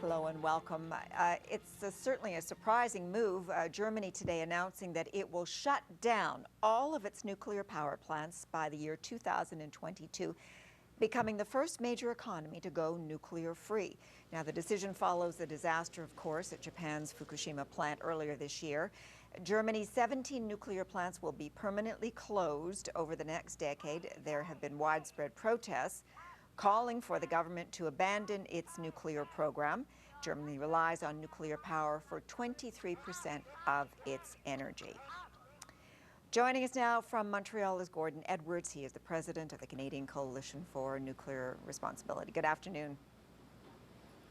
Hello and welcome. It's certainly a surprising move. Germany today announcing that it will shut down all of its nuclear power plants by the year 2022, becoming the first major economy to go nuclear free. Now, the decision follows the disaster, of course, at Japan's Fukushima plant earlier this year. Germany's 17 nuclear plants will be permanently closed over the next decade. There have been widespread protests calling for the government to abandon its nuclear program. Germany relies on nuclear power for 23% of its energy. Joining us now from Montreal is Gordon Edwards. He is the president of the Canadian Coalition for Nuclear Responsibility. Good afternoon.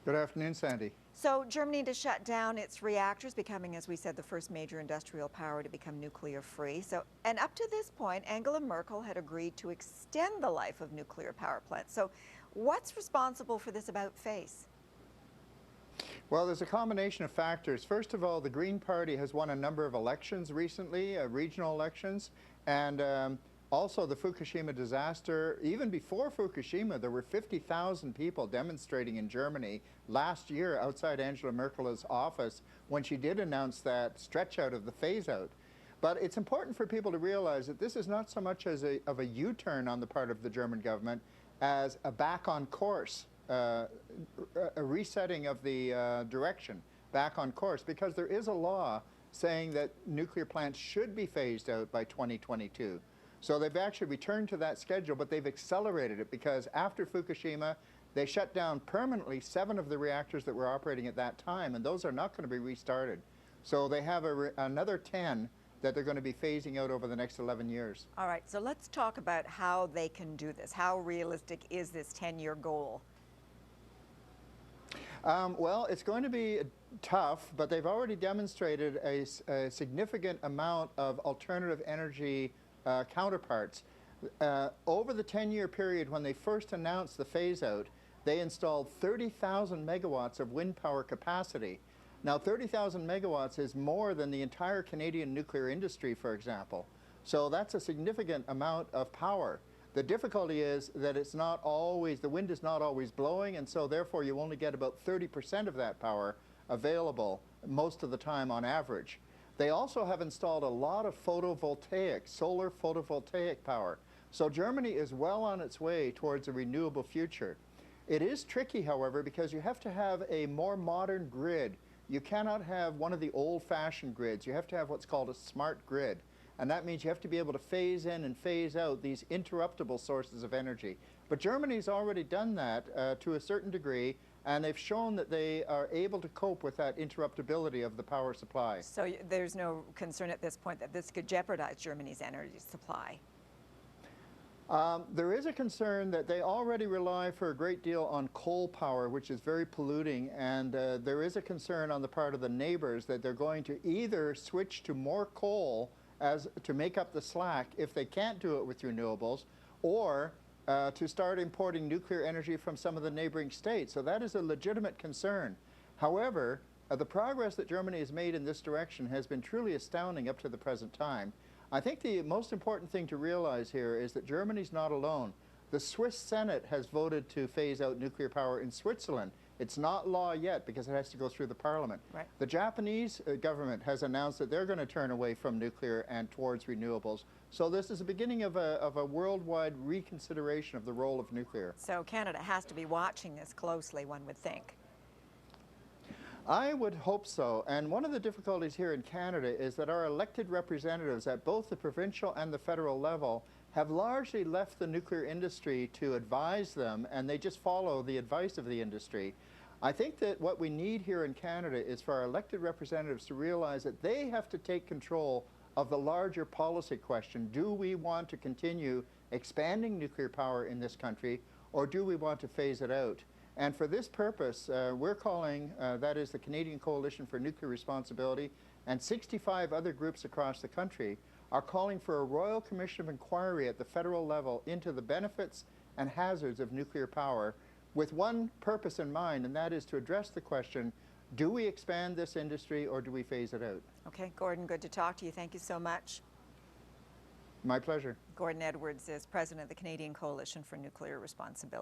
Good afternoon, Sandy. So Germany to shut down its reactors, becoming, as we said, the first major industrial power to become nuclear free. And up to this point, Angela Merkel had agreed to extend the life of nuclear power plants. So what's responsible for this about-face? Well, there's a combination of factors. First of all, the Green Party has won a number of elections recently, regional elections, and also the Fukushima disaster. Even before Fukushima, there were 50,000 people demonstrating in Germany last year outside Angela Merkel's office when she did announce that stretch out of the phase out. But it's important for people to realize that this is not so much as of a U-turn on the part of the German government as a back on course, a resetting of the direction, back on course, because there is a law saying that nuclear plants should be phased out by 2022. So they've actually returned to that schedule, but they've accelerated it because after Fukushima, they shut down permanently 7 of the reactors that were operating at that time, and those are not going to be restarted. So they have another 10 that they're going to be phasing out over the next 11 years. All right, so let's talk about how they can do this. How realistic is this 10-year goal? Well, it's going to be tough, but they've already demonstrated a significant amount of alternative energy counterparts. Over the 10-year period when they first announced the phase-out, they installed 30,000 megawatts of wind power capacity. Now, 30,000 megawatts is more than the entire Canadian nuclear industry, for example. So that's a significant amount of power. The difficulty is that it's not always, the wind is not always blowing, and so therefore you only get about 30% of that power available most of the time on average. They also have installed a lot of photovoltaic, solar photovoltaic power. So Germany is well on its way towards a renewable future. It is tricky, however, because you have to have a more modern grid. You cannot have one of the old-fashioned grids. You have to have what's called a smart grid. And that means you have to be able to phase in and phase out these interruptible sources of energy. But Germany's already done that to a certain degree, and they've shown that they are able to cope with that interruptibility of the power supply. So there's no concern at this point that this could jeopardize Germany's energy supply? There is a concern that they already rely for a great deal on coal power, which is very polluting, and there is a concern on the part of the neighbors that they're going to either switch to more coal to make up the slack if they can't do it with renewables, or to start importing nuclear energy from some of the neighboring states. So that is a legitimate concern. However, the progress that Germany has made in this direction has been truly astounding up to the present time. I think the most important thing to realize here is that Germany's not alone. The Swiss Senate has voted to phase out nuclear power in Switzerland. It's not law yet because it has to go through the parliament. Right. The Japanese government has announced that they're going to turn away from nuclear and towards renewables. So this is the beginning of a worldwide reconsideration of the role of nuclear. So Canada has to be watching this closely, one would think. I would hope so. And one of the difficulties here in Canada is that our elected representatives at both the provincial and the federal level have largely left the nuclear industry to advise them, and they just follow the advice of the industry. I think that what we need here in Canada is for our elected representatives to realize that they have to take control of the larger policy question. Do we want to continue expanding nuclear power in this country, or do we want to phase it out? And for this purpose, we're calling, that is the Canadian Coalition for Nuclear Responsibility, and 65 other groups across the country are calling for a Royal Commission of Inquiry at the federal level into the benefits and hazards of nuclear power with one purpose in mind, and that is to address the question, do we expand this industry or do we phase it out? Okay, Gordon, good to talk to you. Thank you so much. My pleasure. Gordon Edwards is president of the Canadian Coalition for Nuclear Responsibility.